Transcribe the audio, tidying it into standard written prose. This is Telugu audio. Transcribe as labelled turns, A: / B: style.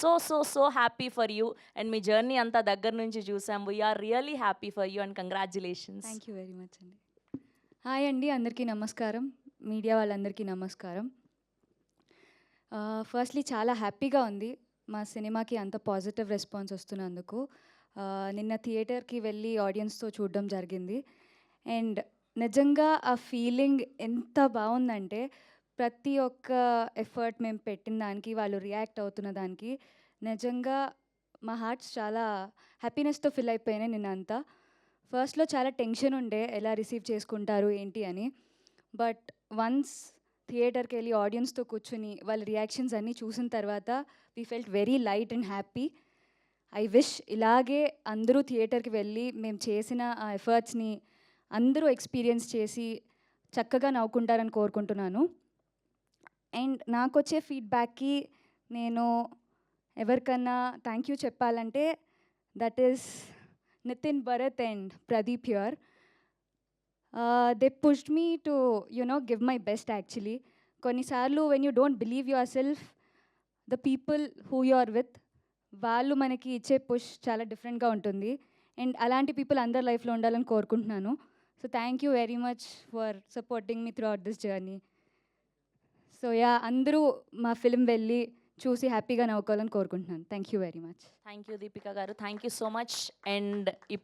A: So happy for you. And మీ జర్నీ అంతా దగ్గర నుంచి చూసాం. We are really happy for you and congratulations.
B: Thank you very much అండి. హాయ్ అండి, అందరికీ నమస్కారం. మీడియా వాళ్ళందరికీ నమస్కారం. ఫస్ట్లీ చాలా హ్యాపీగా ఉంది మా సినిమాకి అంత పాజిటివ్ రెస్పాన్స్ వస్తున్నందుకు. నిన్న థియేటర్కి వెళ్ళి ఆడియన్స్తో చూడడం జరిగింది. అండ్ నిజంగా ఆ ఫీలింగ్ ఎంత బాగుందంటే, ప్రతి ఒక్క ఎఫర్ట్ మేము పెట్టిన దానికి, వాళ్ళు రియాక్ట్ అవుతున్న దానికి నిజంగా మా హార్ట్స్ చాలా హ్యాపీనెస్తో ఫిల్ అయిపోయినాయి నిన్నంతా. ఫస్ట్లో చాలా టెన్షన్ ఉండే, ఎలా రిసీవ్ చేసుకుంటారు ఏంటి అని. బట్ వన్స్ థియేటర్కి వెళ్ళి ఆడియన్స్తో కూర్చుని వాళ్ళ రియాక్షన్స్ అన్నీ చూసిన తర్వాత we felt very light and happy. I wish ఇలాగే అందరూ థియేటర్కి వెళ్ళి మేము చేసిన ఆ ఎఫర్ట్స్ని అందరూ ఎక్స్పీరియన్స్ చేసి చక్కగా నవ్వుకుంటారని కోరుకుంటున్నాను. అండ్ నాకు వచ్చే ఫీడ్బ్యాక్కి నేను ఎవరికన్నా థ్యాంక్ యూ చెప్పాలంటే that is Nitin, Bharat and Pradeep here. They pushed me to give my best actually. కొన్నిసార్లు when you don't believe yourself, the people who you are with, వాళ్ళు మనకి ఇచ్చే పుష్ చాలా డిఫరెంట్గా ఉంటుంది. అండ్ అలాంటి పీపుల్ అందరి లైఫ్లో ఉండాలని కోరుకుంటున్నాను. So thank you very much for supporting me throughout this journey. So yeah, అందరూ మా ఫిల్మ్ వెళ్ళి చూసి హ్యాపీగా నవ్వుకోవాలని కోరుకుంటున్నాను. Thank you very much.
A: Thank you Deepika garu, thank you so much. And ఇప్పుడు